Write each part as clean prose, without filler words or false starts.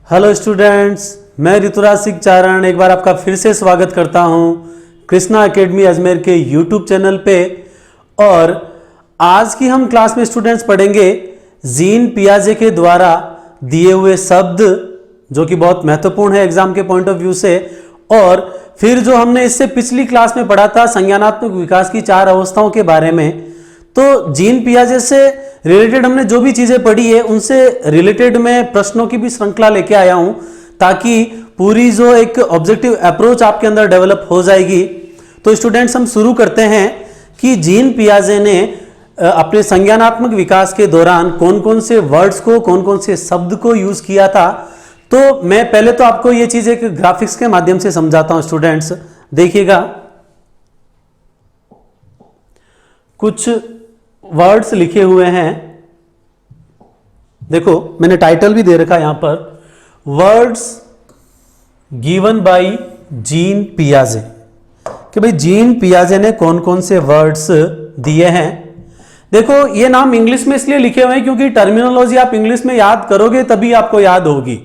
Hello students, मैं ऋतुराज सिंह चारण एक बार आपका फिर से स्वागत करता हूं कृष्णा एकेडमी अजमेर के यूट्यूब चैनल पे। और आज की हम क्लास में स्टूडेंट्स पढ़ेंगे जीन पियाजे के द्वारा दिए हुए शब्द, जो कि बहुत महत्वपूर्ण है एग्जाम के पॉइंट ऑफ व्यू से। और फिर जो हमने इससे पिछली क्लास में पढ़ा था संज्ञानात्मक विकास की 4 अवस्थाओं के बारे में, तो जीन पियाजे से रिलेटेड हमने जो भी चीजें पढ़ी है उनसे रिलेटेड मैं प्रश्नों की भी श्रृंखला लेके आया हूं, ताकि पूरी जो एक ऑब्जेक्टिव अप्रोच आपके अंदर डेवलप हो जाएगी। तो स्टूडेंट्स, हम शुरू करते हैं कि जीन पियाजे ने अपने संज्ञानात्मक विकास के दौरान कौन कौन से वर्ड्स को, कौन कौन से शब्द को यूज किया था। तो मैं पहले तो आपको ये चीज एक ग्राफिक्स के माध्यम से समझाता हूं। स्टूडेंट्स देखिएगा, कुछ वर्ड्स लिखे हुए हैं। देखो, मैंने टाइटल भी दे रखा है यहां पर, वर्ड्स गिवन बाय जीन पियाजे, कि भाई जीन पियाजे ने कौन कौन से वर्ड्स दिए हैं। देखो, ये नाम इंग्लिश में इसलिए लिखे हुए हैं क्योंकि टर्मिनोलॉजी आप इंग्लिश में याद करोगे तभी आपको याद होगी।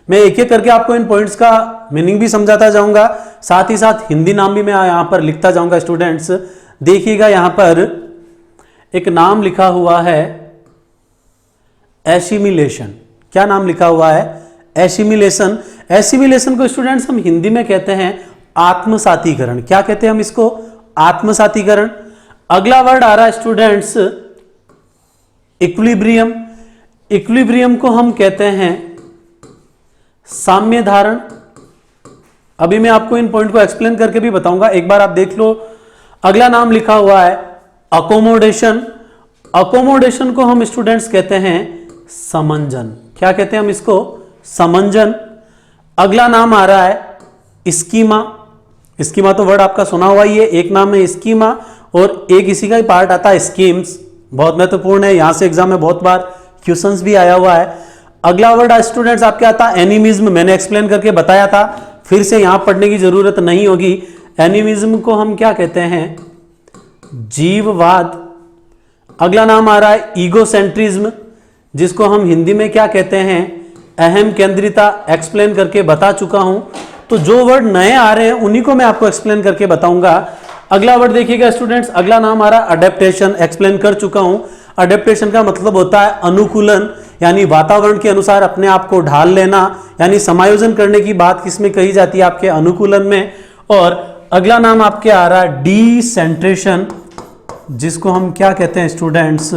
मैं एक एक करके आपको इन पॉइंट्स का मीनिंग भी समझाता जाऊंगा, साथ ही साथ हिंदी नाम भी मैं यहां पर लिखता जाऊंगा। स्टूडेंट्स देखिएगा, यहां पर एक नाम लिखा हुआ है एसिमिलेशन। क्या नाम लिखा हुआ है? एसिमिलेशन। एसिमिलेशन को स्टूडेंट्स हम हिंदी में कहते हैं आत्मसातीकरण। क्या कहते हैं हम इसको? आत्मसातीकरण। अगला वर्ड आ रहा है स्टूडेंट्स इक्विलिब्रियम। इक्विलिब्रियम को हम कहते हैं साम्य धारण। अभी मैं आपको इन पॉइंट को एक्सप्लेन करके भी बताऊंगा, एक बार आप देख लो। अगला नाम लिखा हुआ है अकोमोडेशन। अकोमोडेशन को हम स्टूडेंट्स कहते हैं समंजन। क्या कहते हैं हम इसको? समंजन। अगला नाम आ रहा है स्कीमा। स्कीमा तो वर्ड आपका सुना हुआ ही है, एक नाम है स्कीमा और एक इसी का ही पार्ट आता है स्कीम्स। बहुत महत्वपूर्ण है, यहां से एग्जाम में बहुत बार क्वेश्चंस भी आया हुआ है। अगला वर्ड स्टूडेंट्स आपके आता है एनिमिज्म। मैंने एक्सप्लेन करके बताया था, फिर से यहां पढ़ने की जरूरत नहीं होगी। एनिमिज्म को हम क्या कहते हैं? जीववाद। अगला नाम आ रहा है ईगोसेंट्रिज्म, जिसको हम हिंदी में क्या कहते हैं? अहम केंद्रिता। एक्सप्लेन करके बता चुका हूं। तो जो वर्ड नए आ रहे हैं उन्हीं को मैं आपको एक्सप्लेन करके बताऊंगा। अगला वर्ड देखिएगा स्टूडेंट्स, अगला नाम आ रहा है अडेप्टेशन। एक्सप्लेन कर चुका हूं। अडेप्टेशन का मतलब होता है अनुकूलन, यानी वातावरण के अनुसार अपने आप को ढाल लेना, यानी समायोजन करने की बात किसमें कही जाती है? आपके अनुकूलन में। और अगला नाम आपके आ रहा है डिसेंट्रेशन, जिसको हम क्या कहते हैं स्टूडेंट्स?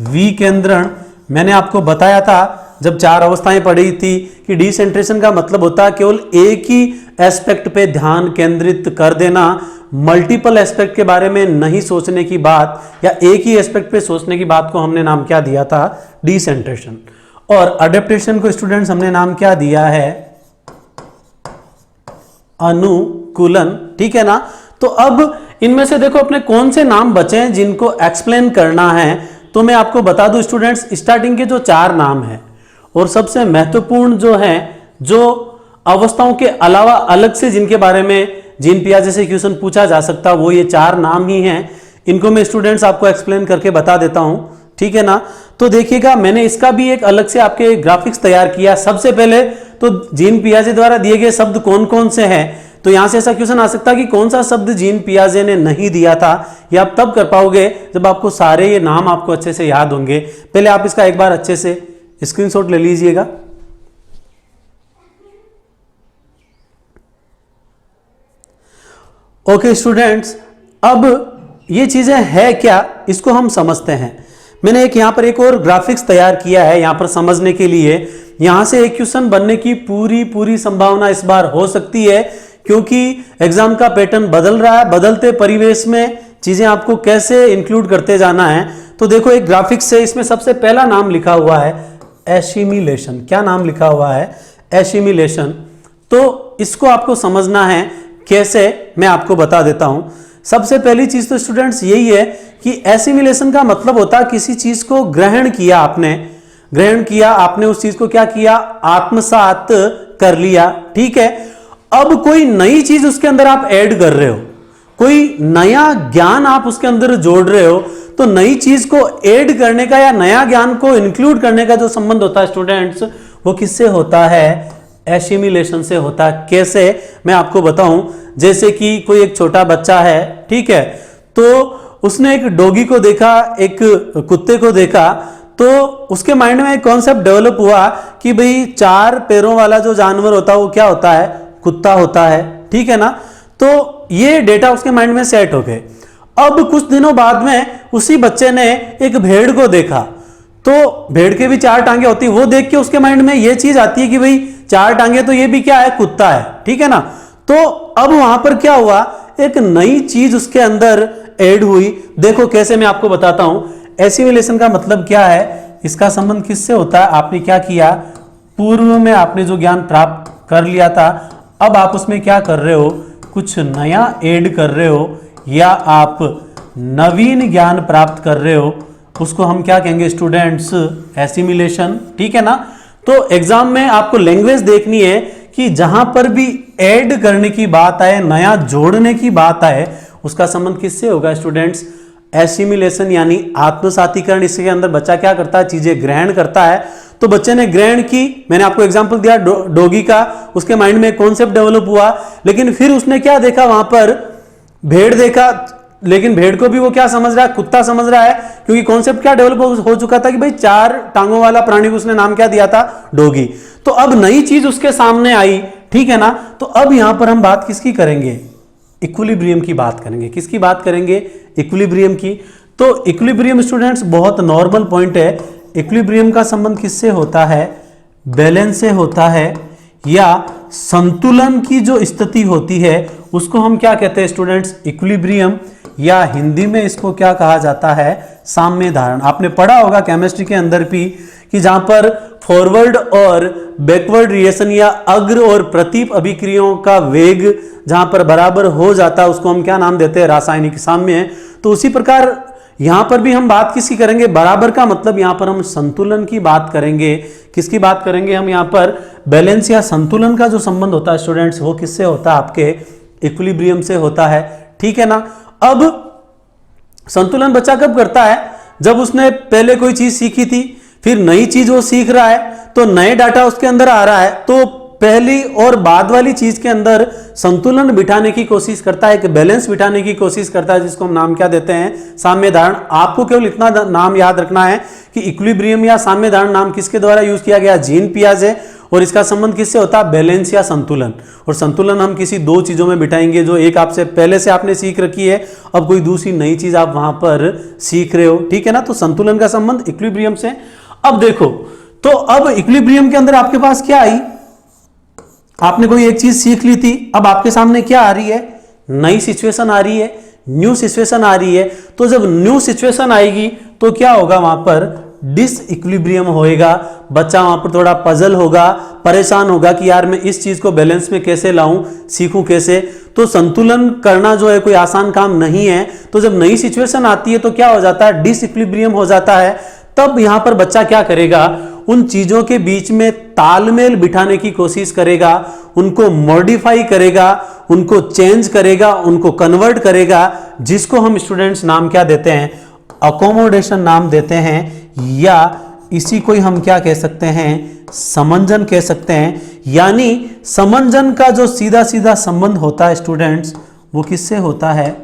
विकेंद्रण। मैंने आपको बताया था जब 4 अवस्थाएं पढ़ी थी कि डिसेंट्रेशन का मतलब होता है केवल एक ही एस्पेक्ट पे ध्यान केंद्रित कर देना, मल्टीपल एस्पेक्ट के बारे में नहीं सोचने की बात, या एक ही एस्पेक्ट पे सोचने की बात को हमने नाम क्या दिया था? डिसेंट्रेशन। और अडेप्टेशन को स्टूडेंट्स हमने नाम क्या दिया है? अनुकूलन। ठीक है ना? तो अब इनमें से देखो अपने कौन से नाम बचे हैं जिनको एक्सप्लेन करना है। तो मैं आपको बता दूं स्टूडेंट्स, स्टार्टिंग के जो 4 नाम हैं और सबसे महत्वपूर्ण जो है, जो अवस्थाओं के अलावा अलग से जिनके बारे में जीन पियाजे से क्वेश्चन पूछा जा सकता, वो ये 4 नाम ही हैं। इनको मैं स्टूडेंट्स आपको एक्सप्लेन करके बता देता हूं। ठीक है ना? तो देखिएगा, मैंने इसका भी एक अलग से आपके ग्राफिक्स तैयार किया। सबसे पहले तो जीन पियाजे द्वारा दिए गए शब्द कौन कौन से हैं। तो यहां से ऐसा क्वेश्चन आ सकता है कि कौन सा शब्द जीन पियाजे ने नहीं दिया था। ये आप तब कर पाओगे जब आपको सारे ये नाम आपको अच्छे से याद होंगे। पहले आप इसका एक बार अच्छे से स्क्रीनशॉट ले लीजिएगा। ओके स्टूडेंट्स, अब ये चीजें है क्या, इसको हम समझते हैं। मैंने यहां पर एक और ग्राफिक्स तैयार किया है यहां पर समझने के लिए। यहां से एक क्वेश्चन बनने की पूरी संभावना इस बार हो सकती है, क्योंकि एग्जाम का पैटर्न बदल रहा है। बदलते परिवेश में चीजें आपको कैसे इंक्लूड करते जाना है। तो देखो, एक ग्राफिक्स से इसमें सबसे पहला नाम लिखा हुआ है एसिमिलेशन। क्या नाम लिखा हुआ है? एसिमिलेशन। तो इसको आपको समझना है कैसे, मैं आपको बता देता हूं। सबसे पहली चीज तो स्टूडेंट्स यही है कि एसिमिलेशन का मतलब होता है किसी चीज को ग्रहण किया आपने उस चीज को क्या किया? आत्मसात कर लिया। ठीक है? अब कोई नई चीज उसके अंदर आप ऐड कर रहे हो, कोई नया ज्ञान आप उसके अंदर जोड़ रहे हो, तो नई चीज को ऐड करने का या नया ज्ञान को इंक्लूड करने का जो संबंध होता है स्टूडेंट्स, वो किससे होता है? एसिमिलेशन से होता है। कैसे, मैं आपको बताऊं। जैसे कि कोई एक छोटा बच्चा है, ठीक है, तो उसने एक डॉगी को देखा, एक कुत्ते को देखा, तो उसके माइंड में एक कॉन्सेप्ट डेवलप हुआ कि भाई 4 पैरों वाला जो जानवर होता है वो क्या होता है? कुत्ता होता है, ठीक है ना। तो ये डेटा उसके माइंड में सेट हो गए। अब कुछ दिनों बाद में उसी बच्चे ने एक भेड़ को देखा, तो भेड़ के भी 4 टांगे होती है, वो देख के उसके माइंड में ये चीज आती है कि भाई 4 टांगे तो ये भी क्या है? कुत्ता है, ठीक है ना। तो अब वहां पर क्या हुआ? एक नई चीज उसके अंदर ऐड हुई। देखो कैसे, मैं आपको बताता हूं। एसिमिलेशन का मतलब क्या है? इसका संबंध किससे होता है? आपने क्या किया, पूर्व में आपने जो ज्ञान प्राप्त कर लिया था, अब आप उसमें क्या कर रहे हो? कुछ नया ऐड कर रहे हो, या आप नवीन ज्ञान प्राप्त कर रहे हो। उसको हम क्या कहेंगे स्टूडेंट्स? एसिमिलेशन, ठीक है ना। तो एग्जाम में आपको लैंग्वेज देखनी है कि जहां पर भी ऐड करने की बात आए, नया जोड़ने की बात आए, उसका संबंध किससे होगा स्टूडेंट्स? एसिमिलेशन यानी आत्मसातीकरण। इसके अंदर बच्चा क्या करता है? चीजें ग्रहण करता है। तो बच्चे ने ग्रहण की, मैंने आपको एग्जांपल दिया डॉगी का, उसके माइंड में कॉन्सेप्ट डेवलप हुआ, लेकिन फिर उसने क्या देखा? वहां पर भेड़ देखा, लेकिन भेड़ को भी वो क्या समझ रहा है? कुत्ता समझ रहा है, क्योंकि कॉन्सेप्ट क्या डेवलप हो चुका था कि भाई 4 टांगों वाला प्राणी को उसने नाम क्या दिया था? डॉगी। तो अब नई चीज उसके सामने आई, ठीक है ना। तो अब यहां पर हम बात किसकी करेंगे? इक्विलिब्रियम की बात करेंगे। किसकी बात करेंगे? इक्विलिब्रियम की। तो इक्विलिब्रियम स्टूडेंट्स बहुत नॉर्मल पॉइंट है। इक्विलिब्रियम का संबंध किससे होता है? बैलेंस से होता है, या संतुलन की जो स्थिति होती है उसको हम क्या कहते हैं स्टूडेंट्स? इक्विलिब्रियम, या हिंदी में इसको क्या कहा जाता है? साम्य धारण। आपने पढ़ा होगा केमिस्ट्री के अंदर भी कि जहां पर फॉरवर्ड और बैकवर्ड रिएक्शन या अग्र और प्रतीप अभिक्रियाओं का वेग जहां पर बराबर हो जाता है उसको हम क्या नाम देते हैं? रासायनिक साम्य। तो उसी प्रकार यहां पर भी हम बात किसकी करेंगे? बराबर का मतलब यहां पर हम संतुलन की बात करेंगे। किसकी बात करेंगे हम यहां पर? बैलेंस या संतुलन का जो संबंध होता है स्टूडेंट्स, वो किससे होता है? आपके इक्विलिब्रियम से होता है, ठीक है ना। अब संतुलन बच्चा कब करता है? जब उसने पहले कोई चीज सीखी थी, फिर नई चीज वो सीख रहा है, तो नए डाटा उसके अंदर आ रहा है, तो पहली और बाद वाली चीज के अंदर संतुलन बिठाने की कोशिश करता है, एक बैलेंस बिठाने की कोशिश करता है, जिसको हम नाम क्या देते हैं? साम्य धारण। आपको केवल इतना नाम याद रखना है कि इक्विलिब्रियम या साम्य धारण नाम किसके द्वारा यूज किया गया? जीन पियाजे। और इसका संबंध किससे होता है? बैलेंस या संतुलन। और संतुलन हम किसी 2 चीजों में बिठाएंगे, जो एक आपसे पहले से आपने सीख रखी है, अब कोई दूसरी नई चीज आप वहां पर सीख रहे हो, ठीक है ना। तो संतुलन का संबंध इक्विलिब्रियम से। अब देखो, तो अब इक्विलिब्रियम के अंदर आपके पास क्या आई? आपने कोई एक चीज सीख ली थी, अब आपके सामने क्या आ रही है? नई सिचुएशन आ रही है, न्यू सिचुएशन आ रही है। तो जब न्यू सिचुएशन आएगी तो क्या होगा? वहां पर डिसइक्विलिब्रियम होएगा। बच्चा वहां पर थोड़ा पजल होगा, परेशान होगा कि यार मैं इस चीज को बैलेंस में कैसे लाऊं, सीखूं कैसे। तो संतुलन करना जो है कोई आसान काम नहीं है। तो जब नई सिचुएशन आती है तो क्या हो जाता है? डिसइक्विलिब्रियम हो जाता है। तब यहां पर बच्चा क्या करेगा? उन चीजों के बीच में तालमेल बिठाने की कोशिश करेगा, उनको मॉडिफाई करेगा, उनको चेंज करेगा, उनको कन्वर्ट करेगा, जिसको हम स्टूडेंट्स नाम क्या देते हैं? अकोमोडेशन नाम देते हैं, या इसी को हम क्या कह सकते हैं? समंजन कह सकते हैं। यानी समंजन का जो सीधा सीधा संबंध होता है स्टूडेंट्स, वो किससे होता है?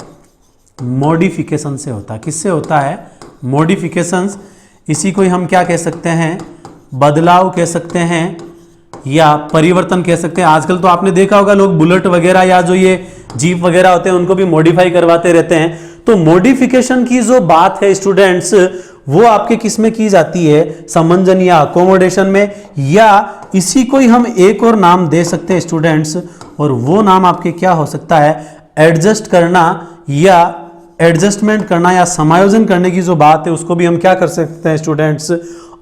मॉडिफिकेशन से होता है। किससे होता है? मॉडिफिकेशंस। इसी को हम क्या कह सकते हैं? बदलाव कह सकते हैं, या परिवर्तन कह सकते हैं। आजकल तो आपने देखा होगा लोग बुलेट वगैरह या जो ये जीप वगैरह होते हैं उनको भी मॉडिफाई करवाते रहते हैं। तो मॉडिफिकेशन की जो बात है स्टूडेंट्स, वो आपके किस में की जाती है? समंजन या अकोमोडेशन में। या इसी को ही हम एक और नाम दे सकते हैं स्टूडेंट्स, और वो नाम आपके क्या हो सकता है? एडजस्ट करना, या एडजस्टमेंट करना, या समायोजन करने की जो बात है उसको भी हम क्या कर सकते हैं स्टूडेंट्स?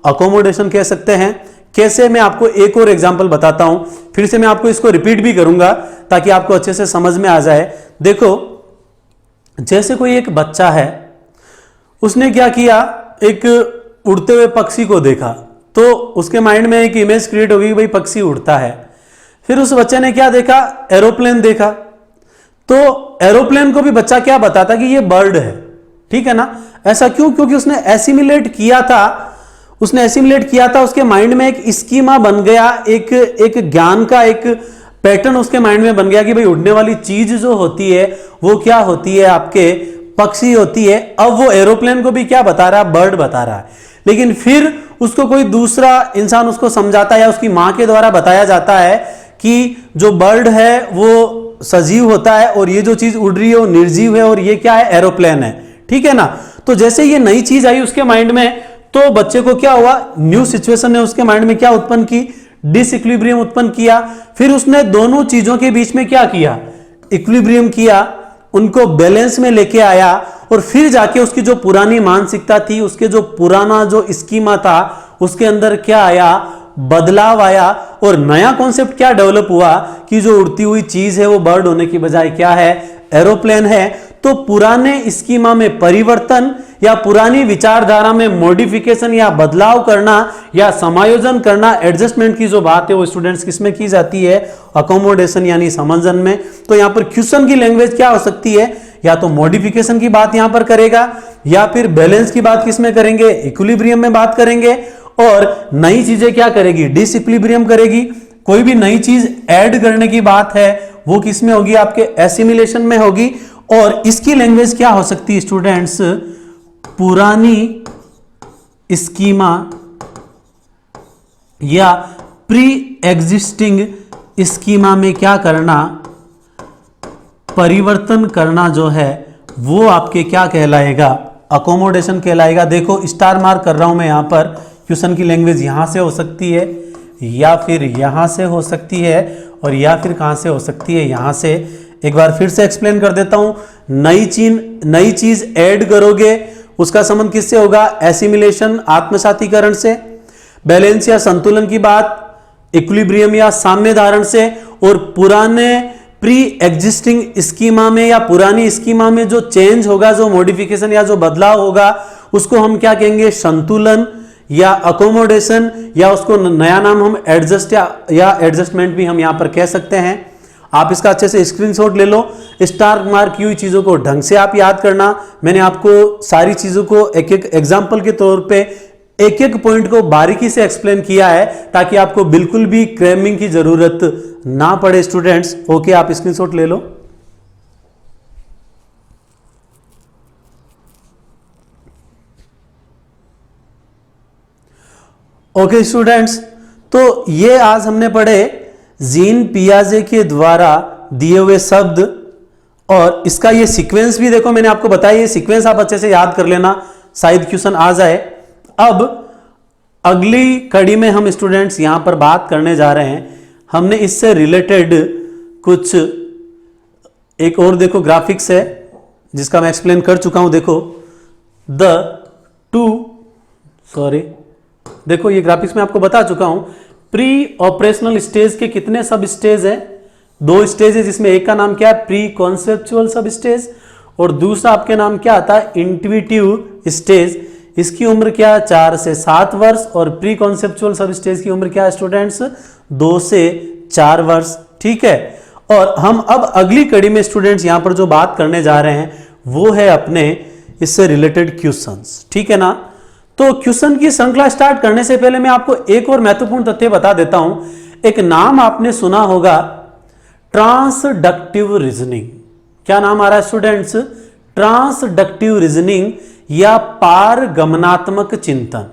अकोमोडेशन कह सकते हैं। कैसे? मैं आपको एक और एग्जांपल बताता हूं, फिर से मैं आपको इसको रिपीट भी करूंगा ताकि आपको अच्छे से समझ में आ जाए। देखो, जैसे कोई एक बच्चा है, उसने क्या किया? एक उड़ते हुए पक्षी को देखा, तो उसके माइंड में एक इमेज क्रिएट होगी कि भाई पक्षी उड़ता है। फिर उस बच्चे ने क्या देखा? एरोप्लेन देखा। तो एरोप्लेन को भी बच्चा क्या बताता कि ये बर्ड है, ठीक है ना। ऐसा क्यों? क्योंकि उसने एसिमिलेट किया था उसने एसिमुलेट किया था, उसके माइंड में एक स्कीमा बन गया, एक ज्ञान का एक पैटर्न उसके माइंड में बन गया कि भाई उड़ने वाली चीज जो होती है वो क्या होती है, आपके पक्षी होती है। अब वो एरोप्लेन को भी क्या बता रहा है, बर्ड बता रहा है। लेकिन फिर उसको कोई दूसरा इंसान उसको समझाता है या उसकी मां के द्वारा बताया जाता है कि जो बर्ड है वो सजीव होता है और ये जो चीज उड़ रही है वो निर्जीव है और ये क्या है, एरोप्लेन है, ठीक है ना। तो जैसे ये नई चीज आई उसके माइंड में, तो बच्चे को क्या हुआ, न्यू सिचुएशन ने उसके माइंड में क्या उत्पन्न की, डिसइक्विलिब्रियम उत्पन्न किया। फिर उसने दोनों चीजों के बीच में क्या किया, इक्विलिब्रियम किया, उनको बैलेंस में लेके आया और फिर जाके उसकी जो पुरानी मानसिकता थी, उसके जो पुराना जो स्कीमा था, उसके अंदर क्या आया, बदलाव आया और नया कॉन्सेप्ट क्या डेवलप हुआ कि जो उड़ती हुई चीज है वो बर्ड होने की बजाय क्या है, एरोप्लेन है। तो पुराने स्कीमा में परिवर्तन या पुरानी विचारधारा में मॉडिफिकेशन या बदलाव करना या समायोजन करना, एडजस्टमेंट की जो बात है वो स्टूडेंट्स किसमें की जाती है, अकोमोडेशन यानी समंजन में। तो यहां पर क्वेश्चन की लैंग्वेज क्या हो सकती है, या तो मॉडिफिकेशन की बात यहां पर करेगा या फिर बैलेंस की बात किसमें करेंगे, इक्विलिब्रियम में बात करेंगे। और नई चीजें क्या करेगी, डिसइक्विलिब्रियम करेगी। कोई भी नई चीज ऐड करने की बात है वो किसमें होगी, आपके एसिमिलेशन में होगी। और इसकी लैंग्वेज क्या हो सकती है स्टूडेंट्स, पुरानी स्कीमा या प्री एग्जिस्टिंग स्कीमा में क्या करना, परिवर्तन करना जो है वो आपके क्या कहलाएगा, अकोमोडेशन कहलाएगा। देखो स्टार मार्क कर रहा हूं मैं यहां पर, क्वेश्चन की लैंग्वेज यहां से हो सकती है या फिर यहां से हो सकती है और या फिर कहां से हो सकती है, यहां से। एक बार फिर से एक्सप्लेन कर देता हूं, नई चीज ऐड करोगे उसका संबंध किससे होगा, एसिमिलेशन आत्मसातीकरण से। बैलेंस या संतुलन की बात इक्विलिब्रियम या साम्य धारण से। और पुराने प्री एग्जिस्टिंग स्कीमा में या पुरानी स्कीमा में जो चेंज होगा, जो मॉडिफिकेशन या जो बदलाव होगा उसको हम क्या कहेंगे, संतुलन या अकोमोडेशन, या उसको नया नाम हम एडजस्ट या एडजस्टमेंट भी हम यहां पर कह सकते हैं। आप इसका अच्छे से स्क्रीनशॉट ले लो, स्टार मार्क की हुई चीजों को ढंग से आप याद करना। मैंने आपको सारी चीजों को एक एक एग्जाम्पल के तौर पे एक एक पॉइंट को बारीकी से एक्सप्लेन किया है ताकि आपको बिल्कुल भी क्रैमिंग की जरूरत ना पड़े स्टूडेंट्स। ओके, आप स्क्रीनशॉट ले लो। ओके स्टूडेंट्स, तो ये आज हमने पढ़े जीन पियाजे के द्वारा दिए हुए शब्द और इसका ये सीक्वेंस भी देखो मैंने आपको बताया, ये सीक्वेंस आप अच्छे से याद कर लेना, शायद क्वेश्चन आ जाए। अब अगली कड़ी में हम स्टूडेंट्स यहां पर बात करने जा रहे हैं, हमने इससे रिलेटेड कुछ एक और देखो ग्राफिक्स है जिसका मैं एक्सप्लेन कर चुका हूं। देखो देखो ये ग्राफिक्स में आपको बता चुका हूं। प्री ऑपरेशनल स्टेज के कितने सब स्टेज है, 2 स्टेज है, जिसमें एक का नाम क्या है, प्री कॉन्सेप्चुअल सब स्टेज और दूसरा आपके नाम क्या आता है, इंट्यूटिव स्टेज। इसकी उम्र क्या है, 4 से 7 वर्ष और प्री कॉन्सेप्चुअल सब स्टेज की उम्र क्या है स्टूडेंट्स, 2 से 4 वर्ष। ठीक है, और हम अब अगली कड़ी में स्टूडेंट्स यहां पर जो बात करने जा रहे हैं वो है अपने इससे रिलेटेड क्वेश्चंस। ठीक है ना। तो क्वेश्चन की श्रृंखला स्टार्ट करने से पहले मैं आपको एक और महत्वपूर्ण तथ्य बता देता हूं। एक नाम आपने सुना होगा, ट्रांसडक्टिव रीजनिंग। क्या नाम आ रहा है स्टूडेंट्स, ट्रांसडक्टिव रीजनिंग या पारगमनात्मक चिंतन।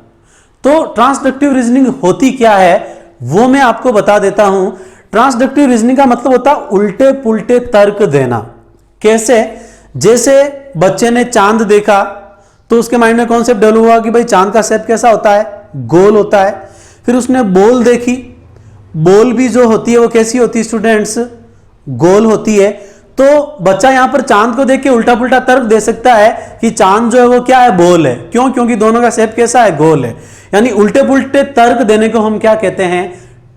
तो ट्रांसडक्टिव रीजनिंग होती क्या है वो मैं आपको बता देता हूं। ट्रांसडक्टिव रीजनिंग का मतलब होता है उल्टे पुल्टे तर्क देना। कैसे, जैसे बच्चे ने चांद देखा तो उसके माइंड में कॉन्सेप्ट डेवलप हुआ कि भाई चांद का शेप कैसा होता है, गोल होता है। फिर उसने बॉल देखी, बॉल भी जो होती है वो कैसी होती है स्टूडेंट्स, गोल होती है। तो बच्चा यहां पर चांद को देख के उल्टा पुल्टा तर्क दे सकता है कि चांद जो है वो क्या है, बॉल है। क्यों, क्योंकि दोनों का शेप कैसा है, गोल है। यानी उल्टे पुल्टे तर्क देने को हम क्या कहते हैं,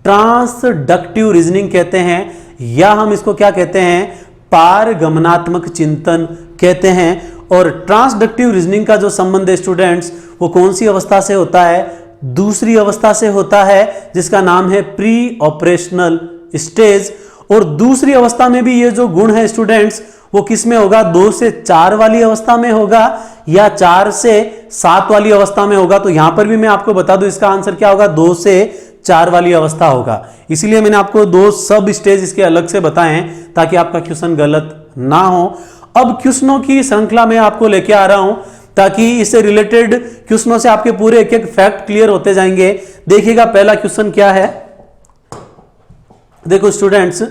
ट्रांसडक्टिव रीजनिंग कहते हैं, या हम इसको क्या कहते हैं, पारगमनात्मक चिंतन कहते हैं। और ट्रांसडक्टिव रीजनिंग का जो संबंध है स्टूडेंट्स वो कौन सी अवस्था से होता है, दूसरी अवस्था से होता है जिसका नाम है प्री ऑपरेशनल स्टेज। और दूसरी अवस्था में भी ये जो गुण है स्टूडेंट्स वो किस में होगा, 2 से 4 वाली अवस्था में होगा या 4 से 7 वाली अवस्था में होगा। तो यहां पर भी मैं आपको बता दूं इसका आंसर क्या होगा, 2 से 4 वाली अवस्था होगा। इसीलिए मैंने आपको 2 सब स्टेज इसके अलग से बताए हैं ताकि आपका क्वेश्चन गलत ना हो। अब क्वेश्चनों की श्रृंखला में आपको लेके आ रहा हूं ताकि इससे रिलेटेड क्वेश्चनों से आपके पूरे एक एक फैक्ट क्लियर होते जाएंगे। देखिएगा पहला क्वेश्चन क्या है। देखो स्टूडेंट्स,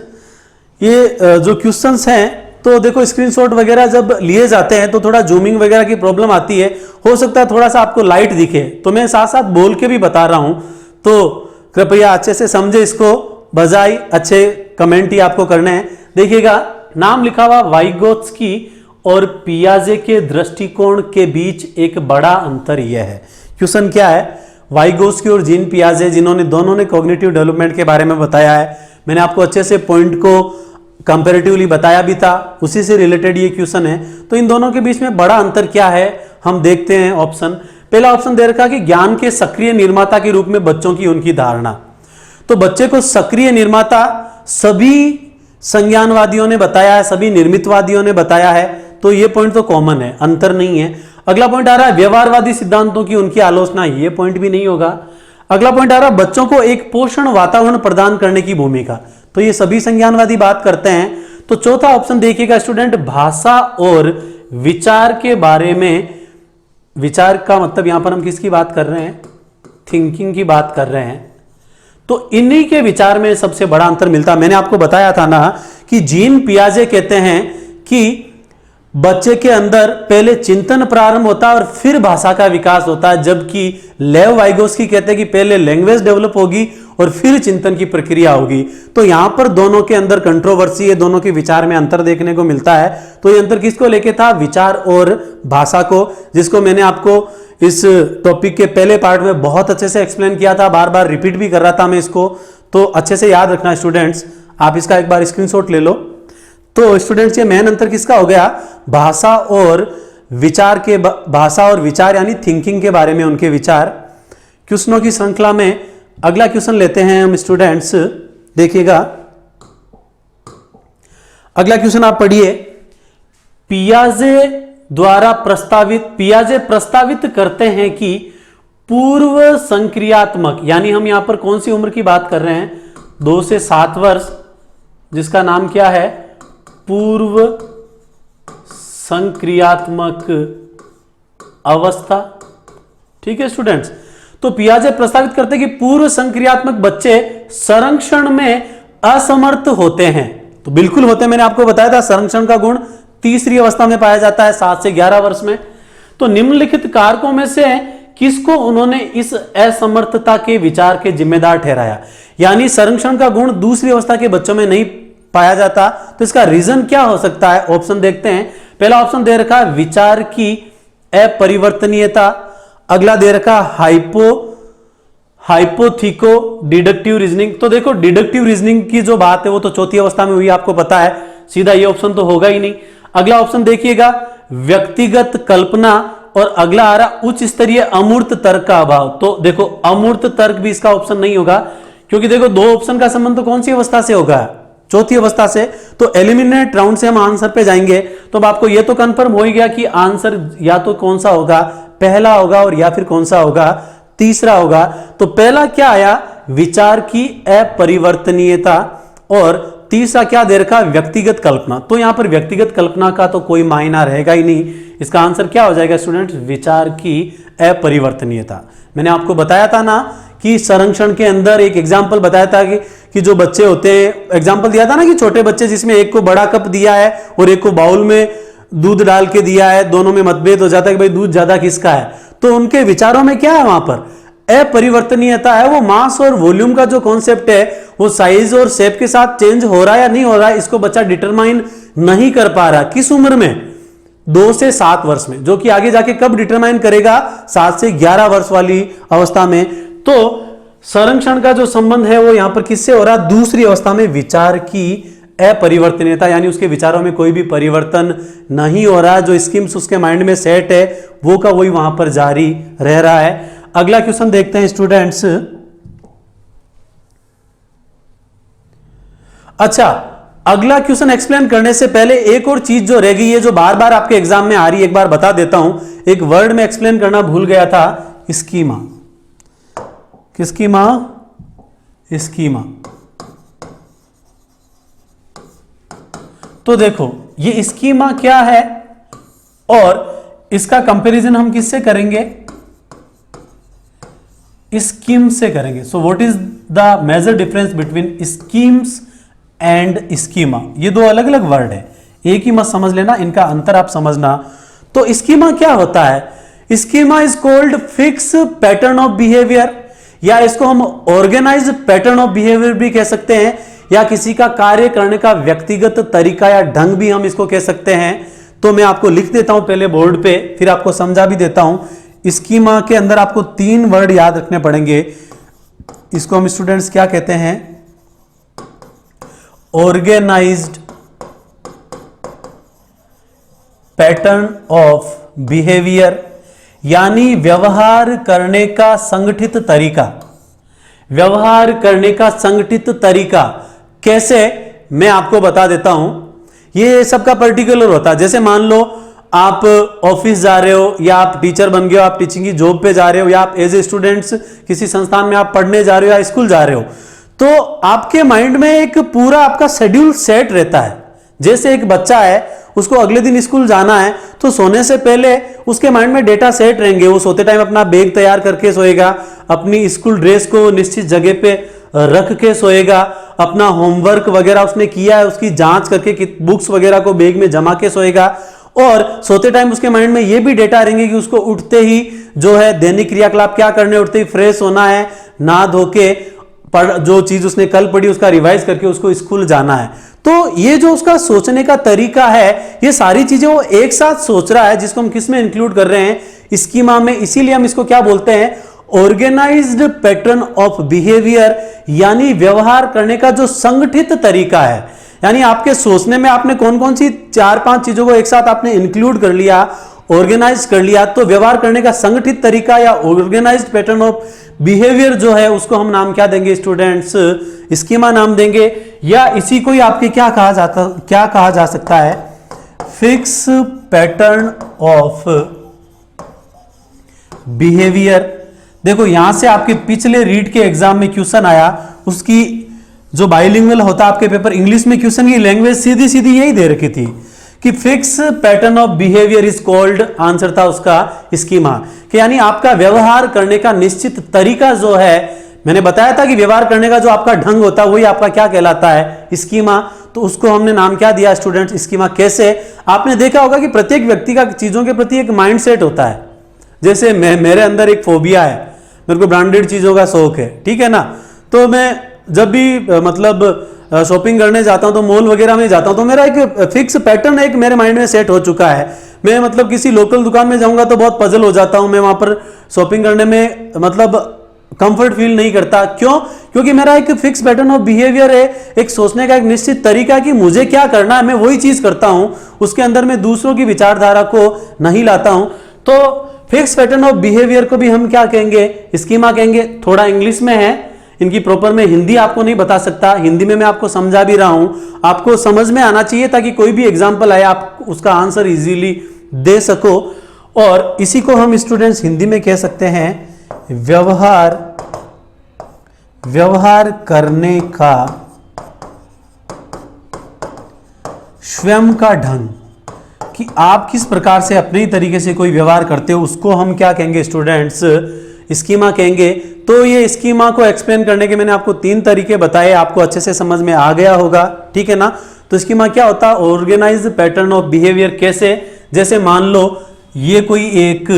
ये जो क्वेश्चंस हैं तो देखो स्क्रीनशॉट वगैरह जब लिए जाते हैं तो थोड़ा जूमिंग वगैरह की प्रॉब्लम आती है, हो सकता है थोड़ा सा आपको लाइट दिखे, तो मैं साथ साथ बोल के भी बता रहा हूं, तो कृपया अच्छे से समझे इसको, बजाय अच्छे कमेंट ही आपको करने हैं। देखिएगा नाम लिखा हुआ वाइगोत्स्की और पियाजे के दृष्टिकोण के बीच एक बड़ा अंतर यह है। क्वेश्चन क्या है, वाइगोत्स्की और जीन पियाजे जिन्होंने दोनों ने कॉग्निटिव डेवलपमेंट के बारे में बताया है, मैंने आपको अच्छे से पॉइंट को कंपैरेटिवली बताया भी था, उसी से रिलेटेड ये क्वेश्चन है। तो इन दोनों के बीच में बड़ा अंतर क्या है हम देखते हैं। ऑप्शन पहला ऑप्शन दे रखा कि ज्ञान के सक्रिय निर्माता के रूप में बच्चों की उनकी धारणा। तो बच्चे को सक्रिय निर्माता सभी संज्ञानवादियों ने बताया है, सभी निर्मितवादियों ने बताया है, तो ये पॉइंट तो कॉमन है, अंतर नहीं है। अगला पॉइंट आ रहा है व्यवहारवादी सिद्धांतों की उनकी आलोचना, ये पॉइंट भी नहीं होगा। अगला पॉइंट आ रहा है बच्चों को एक पोषण वातावरण प्रदान करने की भूमिका, तो ये सभी संज्ञानवादी बात करते हैं। तो चौथा ऑप्शन देखिएगा स्टूडेंट, भाषा और विचार के बारे में, विचार का मतलब यहां पर हम किसकी बात कर रहे हैं, थिंकिंग की बात कर रहे हैं। तो इन्हीं के विचार में सबसे बड़ा अंतर मिलता है। मैंने आपको बताया था ना कि जीन पियाजे कहते हैं कि बच्चे के अंदर पहले चिंतन प्रारंभ होता है और फिर भाषा का विकास होता है, जबकि लेव वाइगोत्स्की कहते हैं कि पहले लैंग्वेज डेवलप होगी और फिर चिंतन की प्रक्रिया होगी। तो यहां पर दोनों के अंदर कंट्रोवर्सी है, दोनों के विचार में अंतर देखने को मिलता है। तो ये अंतर किसको लेके था, विचार और भाषा को, जिसको मैंने आपको इस टॉपिक के पहले पार्ट में बहुत अच्छे से एक्सप्लेन किया था, बार बार रिपीट भी कर रहा था मैं इसको, तो अच्छे से याद रखना स्टूडेंट्स। आप इसका एक बार स्क्रीनशॉट ले लो। तो स्टूडेंट्स ये मेन अंतर किसका हो गया, भाषा और विचार के, भाषा और विचार यानी थिंकिंग के बारे में उनके विचार। क्वेश्चनों की श्रृंखला में अगला क्वेश्चन लेते हैं हम स्टूडेंट्स। देखिएगा अगला क्वेश्चन आप पढ़िए, पियाजे प्रस्तावित करते हैं कि पूर्व संक्रियात्मक, यानी हम यहां पर कौन सी उम्र की बात कर रहे हैं, 2 से 7 वर्ष, जिसका नाम क्या है, पूर्व संक्रियात्मक अवस्था। ठीक है स्टूडेंट्स, तो पियाजे प्रस्तावित करते हैं कि पूर्व संक्रियात्मक बच्चे संरक्षण में असमर्थ होते हैं। तो बिल्कुल होते हैं, मैंने आपको बताया था संरक्षण का गुण तीसरी अवस्था में पाया जाता है 7 से 11 वर्ष में। तो निम्नलिखित कारकों में से किसको उन्होंने इस असमर्थता के विचार के जिम्मेदार ठहराया, यानी संरक्षण का गुण दूसरी अवस्था के बच्चों में नहीं पाया जाता, तो इसका रीजन क्या हो सकता है। ऑप्शन देखते हैं। पहला ऑप्शन दे रखा है विचार की अपरिवर्तनीयता, अगला दे रखा हाइपोथिको डिडक्टिव रीजनिंग। तो देखो डिडक्टिव रीजनिंग की जो बात है वो तो चौथी अवस्था में हुई, आपको पता है, सीधा ये ऑप्शन तो होगा ही नहीं। अगला ऑप्शन देखिएगा व्यक्तिगत कल्पना, और अगला आ रहा उच्च स्तरीय अमूर्त तर्क का अभाव। तो देखो अमूर्त तर्क भी इसका ऑप्शन नहीं होगा, क्योंकि देखो दो ऑप्शन का संबंध तो कौन सी अवस्था से होगा, चौथी अवस्था से। तो एलिमिनेट राउंड से हम आंसर पे जाएंगे, तो अब आपको यह तो कंफर्म हो ही गया कि आंसर या तो कौन सा होगा, पहला होगा, और या फिर कौन सा होगा, तीसरा होगा। तो पहला क्या आया, विचार की अपरिवर्तनीयता, और तीसरा क्या दे रखा, व्यक्तिगत कल्पना। तो यहां पर व्यक्तिगत कल्पना का तो कोई मायना रहेगा ही नहीं, इसका आंसर क्या हो जाएगा स्टूडेंट, विचार की अपरिवर्तनीयता। मैंने आपको बताया था ना कि संरक्षण के अंदर एक एग्जाम्पल बताया था कि जो बच्चे होते हैं, एग्जाम्पल दिया था ना कि छोटे बच्चे जिसमें एक को बड़ा कप दिया है और एक को बाउल में दूध डाल के दिया है, दोनों में मतभेद हो जाता है कि भाई दूध ज्यादा किसका है। तो उनके विचारों में क्या है, वहां पर अपरिवर्तनीयता है। वो मास और वॉल्यूम का जो कॉन्सेप्ट है वो साइज और शेप के साथ चेंज हो रहा है या नहीं हो रहा है, इसको बच्चा डिटरमाइन नहीं कर पा रहा। किस उम्र में, 2 से 7 वर्ष में, जो कि आगे जाके कब डिटरमाइन करेगा, 7 से 11 वर्ष वाली अवस्था में। तो संरक्षण का जो संबंध है वो यहां पर किससे हो रहा है, दूसरी अवस्था में विचार की अपरिवर्तनीयता, यानी उसके विचारों में कोई भी परिवर्तन नहीं हो रहा, जो स्कीम्स उसके माइंड में सेट है वो का वही वहां पर जारी रह रहा है। अगला क्वेश्चन देखते हैं स्टूडेंट्स। अच्छा, अगला क्वेश्चन एक्सप्लेन करने से पहले एक और चीज जो रह गई है, जो बार बार आपके एग्जाम में आ रही है, एक बार बता देता हूं। एक वर्ड में एक्सप्लेन करना भूल गया था, स्कीमा। किसकी मां? स्कीमा। तो देखो ये स्कीमा क्या है और इसका कंपैरिजन हम किससे करेंगे? स्कीम से करेंगे। So what is the major difference between schemes and schema? ये दो अलग अलग वर्ड है, एक ही मत समझ लेना, इनका अंतर आप समझना। तो स्कीमा क्या होता है? Schema is called fix pattern of behaviour, या इसको हम ऑर्गेनाइज्ड पैटर्न ऑफ बिहेवियर भी कह सकते हैं, या किसी का कार्य करने का व्यक्तिगत तरीका या ढंग भी हम इसको कह सकते हैं। तो मैं आपको लिख देता हूं पहले बोर्ड पे, फिर आपको समझा भी देता हूं। स्कीमा के अंदर आपको 3 वर्ड याद रखने पड़ेंगे। इसको हम स्टूडेंट्स क्या कहते हैं? ऑर्गेनाइज्ड पैटर्न ऑफ बिहेवियर, यानी व्यवहार करने का संगठित तरीका। व्यवहार करने का संगठित तरीका कैसे, मैं आपको बता देता हूं। ये सबका पर्टिकुलर होता है। जैसे मान लो आप ऑफिस जा रहे हो, या आप टीचर बन गए हो, आप टीचिंग की जॉब पे जा रहे हो, या आप एज ए स्टूडेंट्स किसी संस्थान में आप पढ़ने जा रहे हो या स्कूल जा रहे हो, तो आपके माइंड में एक पूरा आपका शेड्यूल सेट रहता है। जैसे एक बच्चा है, उसको अगले दिन स्कूल जाना है, तो सोने से पहले उसके माइंड में डेटा सेट रहेंगे। वो सोते टाइम अपना बैग तैयार करके सोएगा, अपनी स्कूल ड्रेस को निश्चित जगह पे रख के सोएगा, अपना होमवर्क वगैरह उसने किया है उसकी जांच करके बुक्स वगैरह को बैग में जमा के सोएगा। और सोते टाइम उसके माइंड में ये भी डेटा रहेंगे कि उसको उठते ही जो है दैनिक क्रियाकलाप क्या करने, उठते ही फ्रेश होना है, नहा धो के जो चीज उसने कल पढ़ी उसका रिवाइज करके उसको स्कूल जाना है। तो ये जो उसका सोचने का तरीका है, ये सारी चीजें वो एक साथ सोच रहा है, जिसको हम किस में इंक्लूड कर रहे हैं? स्कीमा में। इसीलिए हम इसको क्या बोलते हैं? ऑर्गेनाइज्ड पैटर्न ऑफ बिहेवियर, यानी व्यवहार करने का जो संगठित तरीका है। यानी आपके सोचने में आपने कौन कौन सी 4-5 चीजों को एक साथ आपने इंक्लूड कर लिया, ऑर्गेनाइज कर लिया, तो व्यवहार करने का संगठित तरीका या ऑर्गेनाइज्ड पैटर्न ऑफ बिहेवियर जो है उसको हम नाम क्या देंगे स्टूडेंट्स? स्कीमा नाम देंगे। या इसी को ही आपके क्या कहा जा सकता है? Fix pattern of behaviour. देखो यहां से आपके पिछले रीड के एग्जाम में क्वेश्चन आया, उसकी जो बाइलिंगुअल होता है आपके पेपर इंग्लिश में, क्वेश्चन की लैंग्वेज सीधी सीधी यही दे रखी थी कि fix pattern of behaviour is called, answer था उसका स्कीमा। कि यानी आपका व्यवहार करने का निश्चित तरीका जो है, मैंने बताया था कि व्यवहार करने का जो आपका ढंग होता है वही आपका क्या कहलाता है? स्कीमा। तो उसको हमने नाम क्या दिया स्टूडेंट्स? स्कीमा। कैसे? आपने देखा होगा कि प्रत्येक व्यक्ति का चीजों के प्रति एक माइंडसेट होता है। जैसे मेरे अंदर एक फोबिया है, मेरे को ब्रांडेड चीजों का शौक है, ठीक है ना। तो मैं जब भी मतलब शॉपिंग करने जाता हूं तो मॉल वगैरह में जाता हूं, तो मेरा एक फिक्स पैटर्न एक मेरे माइंड में सेट हो चुका है। मैं मतलब किसी लोकल दुकान में जाऊंगा तो बहुत पजल हो जाता हूं, मैं वहां पर शॉपिंग करने में मतलब कंफर्ट फील नहीं करता। क्यों? क्योंकि मेरा एक फिक्स पैटर्न ऑफ बिहेवियर है, एक सोचने का एक निश्चित तरीका कि मुझे क्या करना है, मैं वही चीज करता हूं, उसके अंदर मैं दूसरों की विचारधारा को नहीं लाता हूं। तो फिक्स पैटर्न ऑफ बिहेवियर को भी हम क्या कहेंगे? स्कीमा कहेंगे। थोड़ा इंग्लिश में है, इनकी प्रॉपर में हिंदी आपको नहीं बता सकता, हिंदी में मैं आपको समझा भी रहा हूं, आपको समझ में आना चाहिए ताकि कोई भी एग्जांपल आए आप उसका आंसर इजीली दे सको। और इसी को हम स्टूडेंट्स हिंदी में कह सकते हैं व्यवहार करने का स्वयं का ढंग, कि आप किस प्रकार से अपने ही तरीके से कोई व्यवहार करते हो, उसको हम क्या कहेंगे स्टूडेंट्स? स्कीमा कहेंगे। तो ये स्कीमा को एक्सप्लेन करने के मैंने आपको 3 तरीके बताए, आपको अच्छे से समझ में आ गया होगा, ठीक है ना। तो स्कीमा क्या होता है? Organised pattern of behaviour. कैसे? जैसे मान लो ये कोई एक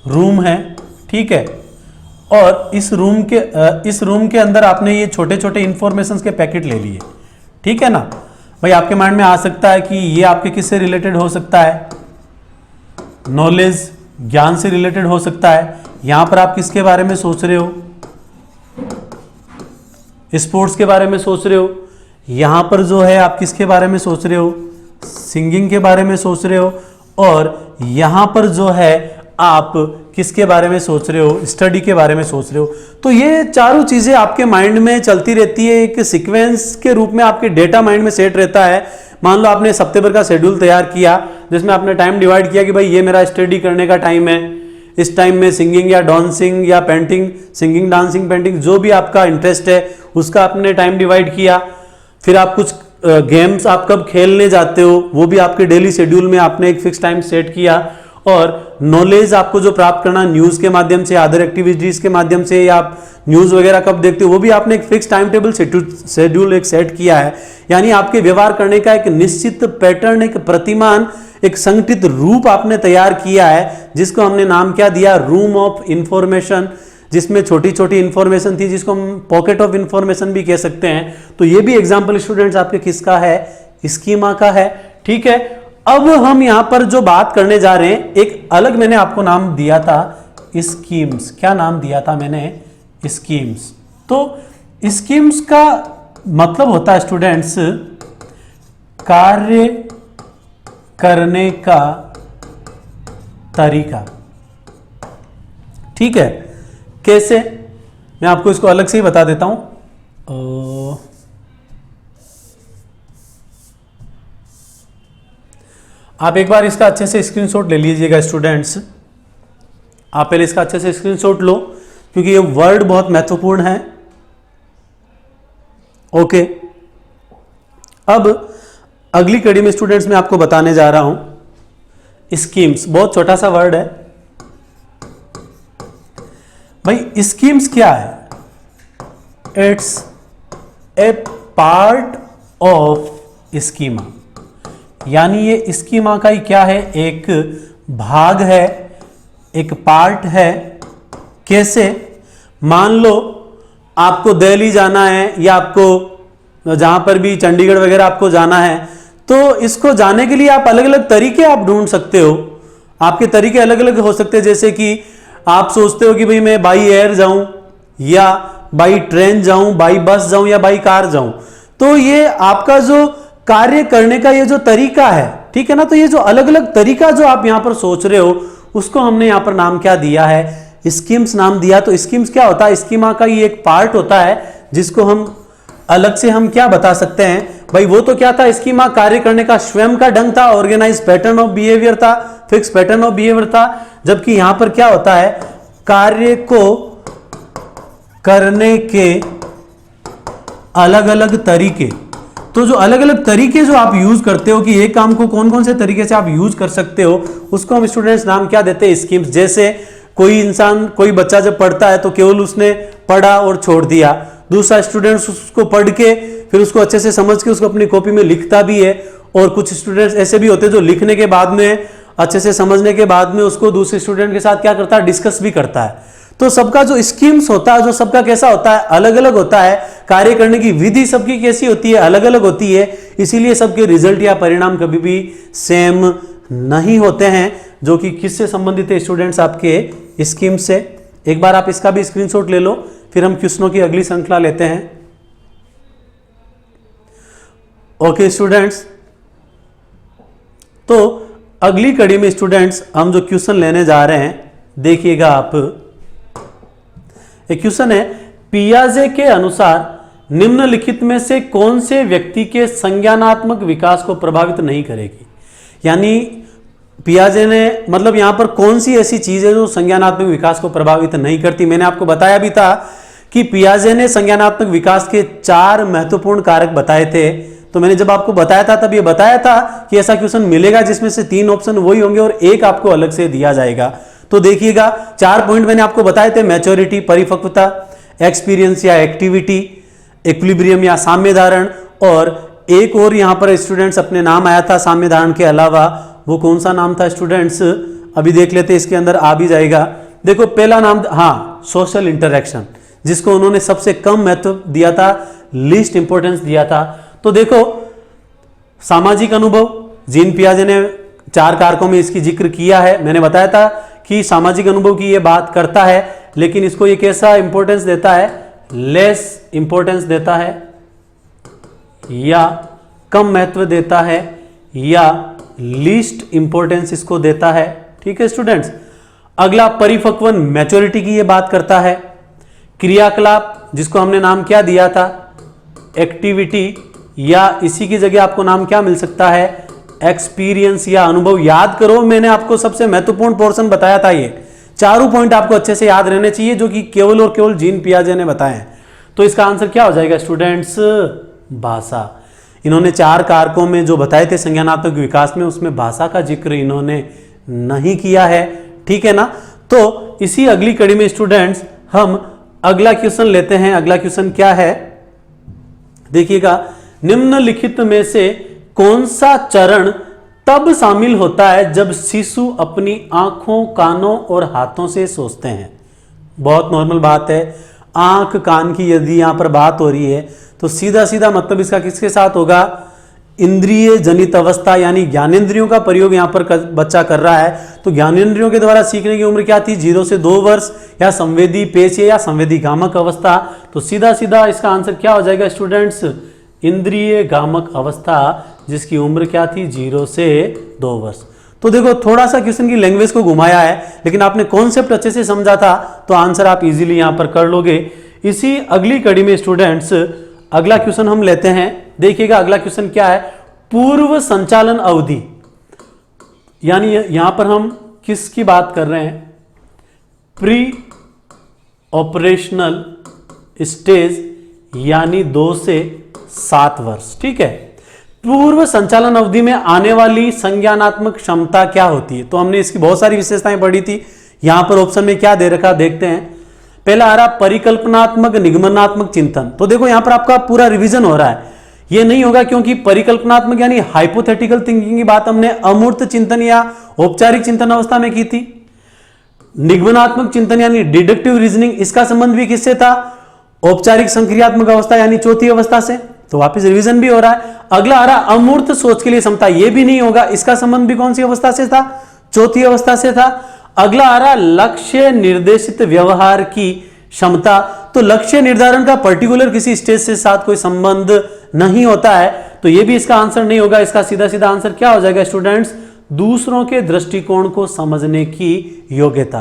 रूम है, ठीक है, और इस रूम के अंदर आपने ये छोटे छोटे इंफॉर्मेशन के पैकेट ले लिए, ठीक है ना। भाई आपके माइंड में आ सकता है कि ये आपके किससे रिलेटेड हो सकता है? नॉलेज, ज्ञान से रिलेटेड हो सकता है। यहां पर आप किसके बारे में सोच रहे हो? स्पोर्ट्स के बारे में सोच रहे हो। यहां पर जो है आप किसके बारे में सोच रहे हो? सिंगिंग के बारे में सोच रहे हो। और यहां पर जो है आप किसके बारे में सोच रहे हो, स्टडी के बारे में सोच रहे हो। तो ये चारों चीजें आपके माइंड में चलती रहती है, एक सीक्वेंस के रूप में आपके डेटा माइंड में सेट रहता है। मान लो आपने हफ्ते भर का शेड्यूल तैयार किया जिसमें आपने टाइम डिवाइड किया कि भाई ये मेरा स्टडी करने का टाइम है, इस टाइम में सिंगिंग या डांसिंग या पेंटिंग, सिंगिंग डांसिंग पेंटिंग जो भी आपका इंटरेस्ट है उसका आपने टाइम डिवाइड किया। फिर आप कुछ गेम्स आप कब खेलने जाते हो वो भी आपके डेली शेड्यूल में आपने एक फिक्स टाइम सेट किया। और नॉलेज आपको जो प्राप्त करना न्यूज के माध्यम से, अदर एक्टिविटीज के माध्यम से, या आप न्यूज वगैरह कब देखते हो वो भी आपने एक फिक्स टाइम टेबल शेड्यूल एक सेट किया है। यानी आपके व्यवहार करने का एक निश्चित पैटर्न, एक प्रतिमान, एक संगठित रूप आपने तैयार किया है जिसको हमने नाम क्या दिया, रूम ऑफ इंफॉर्मेशन, जिसमें छोटी छोटी इंफॉर्मेशन थी जिसको हम पॉकेट ऑफ इंफॉर्मेशन भी कह सकते हैं। तो ये भी एग्जांपल स्टूडेंट्स आपके किसका है, स्कीमा का है। ठीक है, अब हम यहां पर जो बात करने जा रहे हैं, एक अलग मैंने आपको नाम दिया था स्कीम्स। क्या नाम दिया था मैंने, स्कीम्स। तो स्कीम्स का मतलब होता है स्टूडेंट्स कार्य करने का तरीका। ठीक है, कैसे, मैं आपको इसको अलग से ही बता देता हूं। आप एक बार इसका अच्छे से स्क्रीनशॉट ले लीजिएगा स्टूडेंट्स। आप पहले इसका अच्छे से स्क्रीनशॉट लो क्योंकि ये वर्ड बहुत महत्वपूर्ण है। ओके, अब अगली कड़ी में स्टूडेंट्स मैं आपको बताने जा रहा हूं स्कीम्स। बहुत छोटा सा वर्ड है भाई। स्कीम्स क्या है, it's a part of schema. यानी ये स्कीमा का ही क्या है, एक भाग है, एक पार्ट है। कैसे, मान लो आपको दिल्ली जाना है या आपको जहां पर भी चंडीगढ़ वगैरह आपको जाना है, तो इसको जाने के लिए आप अलग अलग तरीके आप ढूंढ सकते हो। आपके तरीके अलग अलग हो सकते हैं, जैसे कि आप सोचते हो कि भाई मैं बाई एयर जाऊं या बाई ट्रेन जाऊं, बाई बस जाऊं या बाई कार जाऊं। तो ये आपका जो कार्य करने का ये जो तरीका है, ठीक है ना, तो ये जो अलग अलग तरीका जो आप यहां पर सोच रहे हो उसको हमने यहां पर नाम क्या दिया है, स्कीम्स नाम दिया। तो स्कीम्स क्या होता है, स्कीमा का ये एक पार्ट होता है जिसको हम अलग से हम क्या बता सकते हैं भाई। वो तो क्या था, स्कीमा कार्य करने का स्वयं का ढंग था, ऑर्गेनाइज पैटर्न ऑफ बिहेवियर था, फिक्स पैटर्न ऑफ बिहेवियर था। जबकि यहां पर क्या होता है, कार्य को करने के अलग अलग तरीके। तो जो अलग अलग तरीके जो आप यूज करते हो कि एक काम को कौन कौन से तरीके से आप यूज कर सकते हो, उसको हम स्टूडेंट्स नाम क्या देते हैं, स्कीम्स। जैसे कोई इंसान, कोई बच्चा जब पढ़ता है तो केवल उसने पढ़ा और छोड़ दिया, दूसरा स्टूडेंट्स उसको पढ़ के फिर उसको अच्छे से समझ के उसको अपनी कॉपी में लिखता भी है। और कुछ स्टूडेंट्स ऐसे भी होते हैं जो लिखने के बाद में, अच्छे से समझने के बाद में उसको दूसरे स्टूडेंट के साथ क्या करता है, डिस्कस भी करता है। तो सबका जो स्कीम्स होता है, जो सबका कैसा होता है, अलग अलग होता है। कार्य करने की विधि सबकी कैसी होती है, अलग अलग होती है। इसीलिए सबके रिजल्ट या परिणाम कभी भी सेम नहीं होते हैं, जो कि किससे संबंधित है स्टूडेंट्स, आपके स्कीम से। एक बार आप इसका भी स्क्रीनशॉट ले लो, फिर हम क्वेश्चनों की अगली श्रृंखला लेते हैं। ओके स्टूडेंट्स, तो अगली कड़ी में स्टूडेंट्स हम जो क्वेश्चन लेने जा रहे हैं, देखिएगा आप। एक क्वेश्चन है, पियाजे के अनुसार निम्नलिखित में से कौन से व्यक्ति के संज्ञानात्मक विकास को प्रभावित नहीं करेगी। यानी पियाजे ने, मतलब यहां पर कौन सी ऐसी चीज है जो संज्ञानात्मक विकास को प्रभावित नहीं करती। मैंने आपको बताया भी था कि पियाजे ने संज्ञानात्मक विकास के 4 महत्वपूर्ण कारक बताए थे। तो मैंने जब आपको बताया था तब ये बताया था कि ऐसा क्वेश्चन मिलेगा जिसमें से 3 ऑप्शन वही होंगे और एक आपको अलग से दिया जाएगा। तो देखिएगा 4 पॉइंट मैंने आपको बताए थे, मैच्योरिटी, परिपक्वता, एक्सपीरियंस या एक्टिविटी, इक्विलिब्रियम या साम्य धारण, और एक और यहां पर स्टूडेंट्स अपने नाम आया था साम्य धारण के अलावा। वो कौन सा नाम था स्टूडेंट्स, अभी देख लेते हैं, इसके अंदर आ भी जाएगा। देखो पहला नाम, हाँ, सोशल इंटरेक्शन, जिसको उन्होंने सबसे कम महत्व दिया था, लीस्ट इंपॉर्टेंस दिया था। तो देखो सामाजिक अनुभव, जीन पियाजे ने 4 कारकों में इसकी जिक्र किया है। मैंने बताया था कि सामाजिक अनुभव की ये बात करता है, लेकिन इसको ये कैसा इंपॉर्टेंस देता है, लेस इंपॉर्टेंस देता है, या कम महत्व देता है, या लीस्ट इंपॉर्टेंस इसको देता है। ठीक है स्टूडेंट्स। अगला परिपक्वन मैच्योरिटी की ये बात करता है। क्रियाकलाप जिसको हमने नाम क्या दिया था, एक्टिविटी, या इसी की जगह आपको नाम क्या मिल सकता है, एक्सपीरियंस या अनुभव। याद करो, मैंने आपको सबसे महत्वपूर्ण पोर्शन बताया था, ये चारों पॉइंट आपको अच्छे से याद रहने चाहिए जो कि केवल और केवल जीन पियाजे ने बताए हैं। तो इसका आंसर क्या हो जाएगा स्टूडेंट्स, भाषा। इन्होंने 4 कारकों में जो बताए थे संज्ञानात्मक विकास में, उसमें भाषा का जिक्र इन्होंने नहीं किया है, ठीक है ना। तो इसी अगली कड़ी में स्टूडेंट्स हम अगला क्वेश्चन लेते हैं। अगला क्वेश्चन क्या है, देखिएगा, निम्नलिखित में से कौन सा चरण तब शामिल होता है जब शिशु अपनी आंखों, कानों और हाथों से सोचते हैं। बहुत नॉर्मल बात है, आंख कान की यदि यहां पर बात हो रही है तो सीधा सीधा मतलब इसका किसके साथ होगा, इंद्रिय जनित अवस्था, यानी ज्ञानेंद्रियों का प्रयोग यहां पर बच्चा कर रहा है। तो ज्ञानेंद्रियों के द्वारा सीखने की उम्र क्या थी, 0 से 2 वर्ष, या संवेदी पेशीय या संवेदी गामक अवस्था। तो सीधा सीधा इसका आंसर क्या हो जाएगा स्टूडेंट्स, इंद्रिय गामक अवस्था, जिसकी उम्र क्या थी, 0 से 2 वर्ष। तो देखो, थोड़ा सा क्वेश्चन की लैंग्वेज को घुमाया है, लेकिन आपने कॉन्सेप्ट अच्छे से समझा था तो आंसर आप इजीली यहां पर कर लोगे। इसी अगली कड़ी में स्टूडेंट्स अगला क्वेश्चन हम लेते हैं। देखिएगा अगला क्वेश्चन क्या है, पूर्व संचालन अवधि, यानी यहां पर हम किसकी बात कर रहे हैं, प्री ऑपरेशनल स्टेज, यानी 2 से 7 वर्ष, ठीक है। पूर्व संचालन अवधि में आने वाली संज्ञानात्मक क्षमता क्या होती है, तो हमने इसकी बहुत सारी विशेषताएं पढ़ी थी। यहां पर ऑप्शन में क्या दे रखा देखते हैं। पहला आ रहा परिकल्पनात्मक निगमनात्मक चिंतन। तो देखो यहां पर आपका पूरा रिवीजन हो रहा है, ये नहीं होगा क्योंकि परिकल्पनात्मक यानी हाइपोथेटिकल थिंकिंग की बात हमने अमूर्त चिंतन या औपचारिक चिंतन अवस्था में की थी। निगमनात्मक चिंतन यानी डिडक्टिव रीजनिंग, इसका संबंध भी किससे था, औपचारिक संक्रियात्मक अवस्था यानी चौथी अवस्था से। तो वापस रिवीजन भी हो रहा है। अगला आ रहा अमूर्त सोच के लिए क्षमता, यह भी नहीं होगा, इसका संबंध भी कौन सी अवस्था से था, चौथी अवस्था से था। अगला आ रहा लक्ष्य निर्देशित व्यवहार की क्षमता। तो लक्ष्य निर्धारण का पर्टिकुलर किसी स्टेज से साथ कोई संबंध नहीं होता है, तो यह भी इसका आंसर नहीं होगा। इसका सीधा सीधा आंसर क्या हो जाएगा स्टूडेंट्स, दूसरों के दृष्टिकोण को समझने की योग्यता।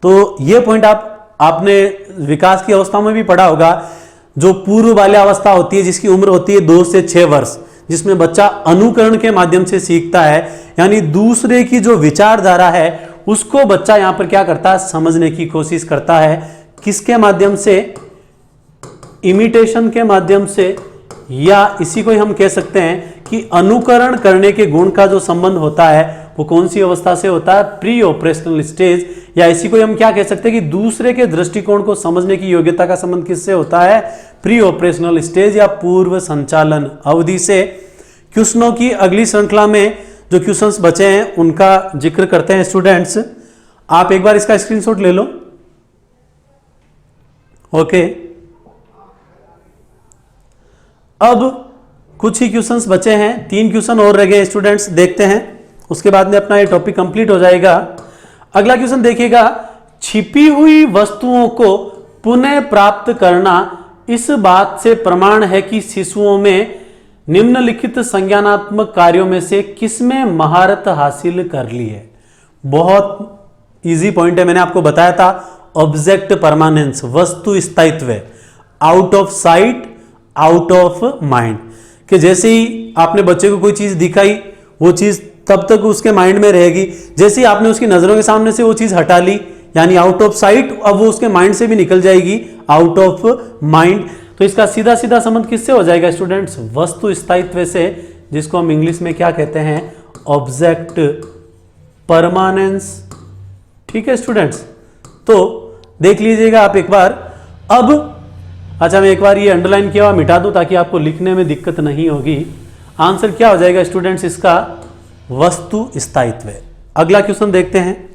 तो यह पॉइंट आपने विकास की अवस्था में भी पढ़ा होगा। जो पूर्व बाल्यावस्था होती है जिसकी उम्र होती है 2 से 6 वर्ष, जिसमें बच्चा अनुकरण के माध्यम से सीखता है, यानी दूसरे की जो विचारधारा है उसको बच्चा यहां पर क्या करता है, समझने की कोशिश करता है। किसके माध्यम से, इमिटेशन के माध्यम से, या इसी को हम कह सकते हैं कि अनुकरण करने के गुण का जो संबंध होता है वो कौन सी अवस्था से होता है, प्री ऑपरेशनल स्टेज, या इसी को हम क्या कह सकते हैं कि दूसरे के दृष्टिकोण को समझने की योग्यता का संबंध किससे होता है, प्री ऑपरेशनल स्टेज या पूर्व संचालन अवधि से। क्वेश्चनों की अगली श्रृंखला में जो क्वेश्चंस बचे हैं उनका जिक्र करते हैं स्टूडेंट्स। आप एक बार इसका स्क्रीनशॉट ले लो। ओके, अब कुछ ही क्वेश्चंस बचे हैं, 3 क्वेश्चन और रह गए स्टूडेंट्स, देखते हैं, उसके बाद में अपना ये टॉपिक कंप्लीट हो जाएगा। अगला क्वेश्चन देखिएगा, छिपी हुई वस्तुओं को पुनः प्राप्त करना इस बात से प्रमाण है कि शिशुओं में निम्नलिखित संज्ञानात्मक कार्यों में से किसमें महारत हासिल कर ली है। बहुत इजी पॉइंट है, मैंने आपको बताया था, ऑब्जेक्ट परमानेंस, वस्तु स्थायित्व, out of sight out of mind, कि जैसे ही आपने बच्चे को कोई चीज दिखाई वो चीज तब तक उसके माइंड में रहेगी, जैसे ही आपने उसकी नजरों के सामने से वो चीज हटा ली यानी आउट ऑफ साइट, अब वो उसके माइंड से भी निकल जाएगी, आउट ऑफ माइंड। तो इसका सीधा सीधा संबंध किससे हो जाएगा स्टूडेंट्स, वस्तु स्थायित्व से, जिसको हम इंग्लिश में क्या कहते हैं, ऑब्जेक्ट परमानेंस। ठीक है स्टूडेंट्स, तो देख लीजिएगा आप एक बार। अब अच्छा, मैं एक बार ये अंडरलाइन किया हुआ मिटा दूं ताकि आपको लिखने में दिक्कत नहीं होगी। आंसर क्या हो जाएगा स्टूडेंट्स इसका, वस्तु स्थायित्व। अगला क्वेश्चन देखते हैं,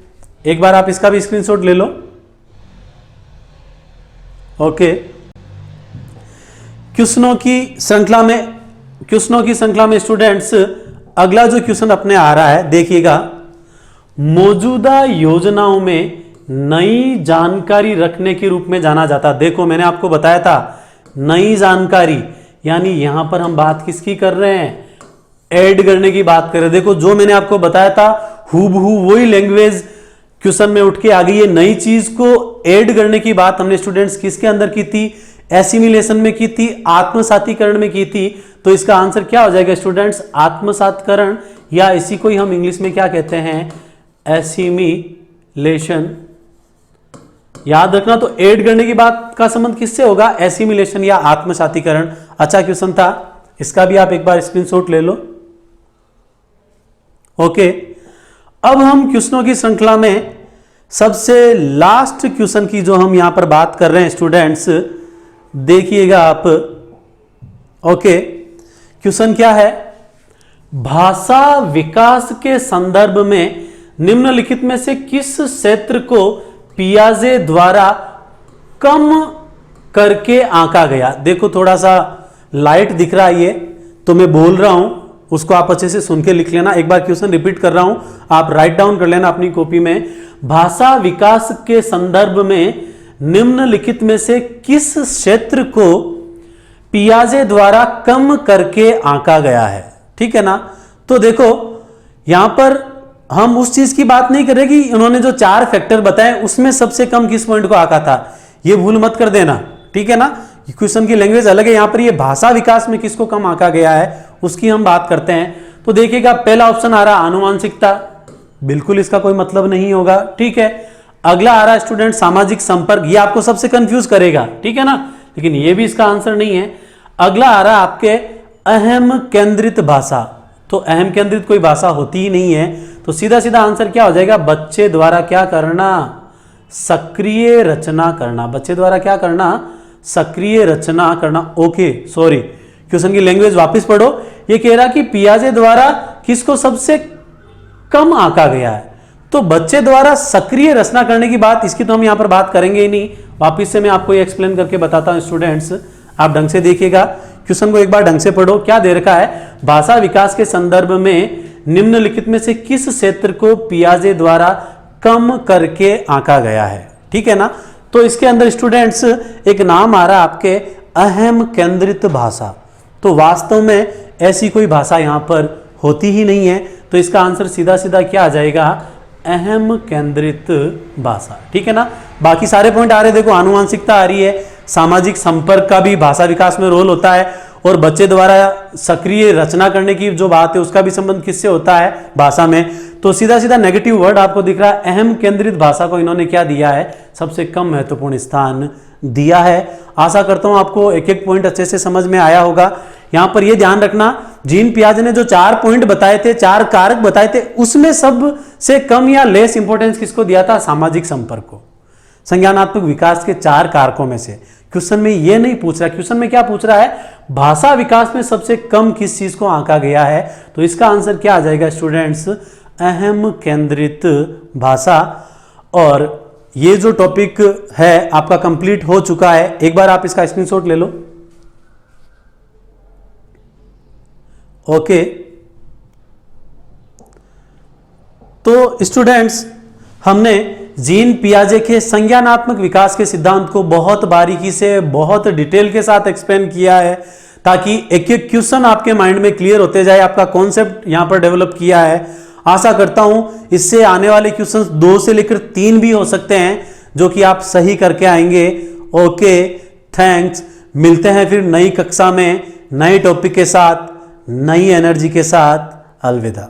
एक बार आप इसका भी स्क्रीनशॉट ले लो। ओके, क्वेश्चनों की श्रृंखला में स्टूडेंट्स अगला जो क्वेश्चन अपने आ रहा है, देखिएगा, मौजूदा योजनाओं में नई जानकारी रखने के रूप में जाना जाता। देखो मैंने आपको बताया था, नई जानकारी यानी यहां पर हम बात किसकी कर रहे हैं, ऐड करने की बात कर रहे हैं। देखो जो मैंने आपको बताया था हूबहू वही लैंग्वेज क्वेश्चन में उठ के आ गई है। नई चीज को ऐड करने की बात हमने स्टूडेंट्स किसके अंदर की थी? एसिमिलेशन में की थी, आत्मसातीकरण में की थी। तो इसका आंसर क्या हो जाएगा स्टूडेंट्स? आत्मसातकरण, या इसी को ही हम इंग्लिश में क्या कहते हैं? एसिमिलेशन। याद रखना, तो ऐड करने की बात का संबंध किससे होगा? एसिमिलेशन या आत्मसातीकरण। अच्छा क्वेश्चन था, इसका भी आप एक बार स्क्रीनशॉट ले लो। ओके, अब हम क्वेश्चनों की श्रृंखला में सबसे लास्ट क्वेश्चन की जो हम यहां पर बात कर रहे हैं स्टूडेंट्स, देखिएगा आप। ओके, क्वेश्चन क्या है? भाषा विकास के संदर्भ में निम्नलिखित में से किस क्षेत्र को पियाजे द्वारा कम करके आंका गया? देखो थोड़ा सा लाइट दिख रहा है, ये तो मैं बोल रहा हूं, उसको आप अच्छे से सुन के लिख लेना। एक बार क्वेश्चन रिपीट कर रहा हूं, आप राइट डाउन कर लेना अपनी कॉपी में। भाषा विकास के संदर्भ में निम्नलिखित में से किस क्षेत्र को पियाजे द्वारा कम करके आंका गया है? ठीक है ना? तो देखो यहां पर हम उस चीज की बात नहीं कर रहे कि उन्होंने जो 4 फैक्टर बताए उसमें सबसे कम किस पॉइंट को आंका था, ये भूल मत कर देना। ठीक है ना? क्वेश्चन की लैंग्वेज अलग है, यहां पर ये भाषा विकास में किसको कम आंका गया है उसकी हम बात करते हैं। तो देखिएगा पहला ऑप्शन आ रहा आनुवांशिकता, बिल्कुल इसका कोई मतलब नहीं होगा। ठीक है, अगला आ रहा है स्टूडेंट सामाजिक संपर्क, ये आपको सबसे कंफ्यूज करेगा। ठीक है ना? लेकिन ये भी इसका आंसर नहीं है। अगला आ रहा है आपके अहम केंद्रित भाषा, तो अहम केंद्रित कोई भाषा होती ही नहीं है, तो सीधा सीधा आंसर क्या हो जाएगा? बच्चे द्वारा क्या करना? सक्रिय रचना करना। बच्चे द्वारा क्या करना? सक्रिय रचना करना। ओके सॉरी, क्वेश्चन की लैंग्वेज वापस पढ़ो। ये कह रहा कि पियाजे द्वारा किसको सबसे कम आंका गया है, तो बच्चे द्वारा सक्रिय रचना करने की बात, इसकी तो हम यहां पर बात करेंगे ही नहीं। वापस से मैं आपको ये एक्सप्लेन करके बताता हूं स्टूडेंट्स, आप ढंग से देखिएगा, क्वेश्चन को एक बार ढंग से पढ़ो। क्या दे रखा है? भाषा विकास के संदर्भ में निम्नलिखित में से किस क्षेत्र को पियाजे द्वारा कम करके आंका गया है? ठीक है ना? तो इसके अंदर स्टूडेंट्स एक नाम आ रहा है आपके अहम केंद्रित भाषा, तो वास्तव में ऐसी कोई भाषा यहां पर होती ही नहीं है, तो इसका आंसर सीधा सीधा क्या आ जाएगा? अहम केंद्रित भाषा। ठीक है ना? बाकी सारे पॉइंट आ रहे, देखो आनुवांशिकता आ रही है, सामाजिक संपर्क का भी भाषा विकास में रोल होता है, और बच्चे द्वारा सक्रिय रचना करने की जो बात है उसका भी संबंध किससे होता है? भाषा में। तो सीधा सीधा नेगेटिव वर्ड आपको दिख रहा है, अहम केंद्रित भाषा को इन्होंने क्या दिया है? सबसे कम महत्वपूर्ण स्थान दिया है। आशा करता हूं आपको एक एक पॉइंट अच्छे से समझ में आया होगा। यहां पर यह ध्यान रखना, जीन पियाजे ने जो 4 पॉइंट बताए थे, 4 कारक बताए थे, उसमें सबसे कम या लेस इंपॉर्टेंस किसको दिया था? सामाजिक संपर्क को। संज्ञानात्मक विकास के 4 कारकों में से क्वेश्चन में यह नहीं पूछ रहा, क्वेश्चन में क्या पूछ रहा है? भाषा विकास में सबसे कम किस चीज को आंका गया है? तो इसका आंसर क्या आ जाएगा स्टूडेंट्स? अहम केंद्रित भाषा। और ये जो टॉपिक है आपका कंप्लीट हो चुका है, एक बार आप इसका स्क्रीनशॉट ले लो। ओके, तो स्टूडेंट्स हमने जीन पियाजे के संज्ञानात्मक विकास के सिद्धांत को बहुत बारीकी से, बहुत डिटेल के साथ एक्सप्लेन किया है, ताकि एक एक क्वेश्चन आपके माइंड में क्लियर होते जाए, आपका कॉन्सेप्ट यहां पर डेवलप किया है। आशा करता हूं इससे आने वाले क्वेश्चंस 2 से लेकर 3 भी हो सकते हैं, जो कि आप सही करके आएंगे। Okay, thanks. मिलते हैं फिर नई कक्षा में नए टॉपिक के साथ, नई एनर्जी के साथ। अलविदा।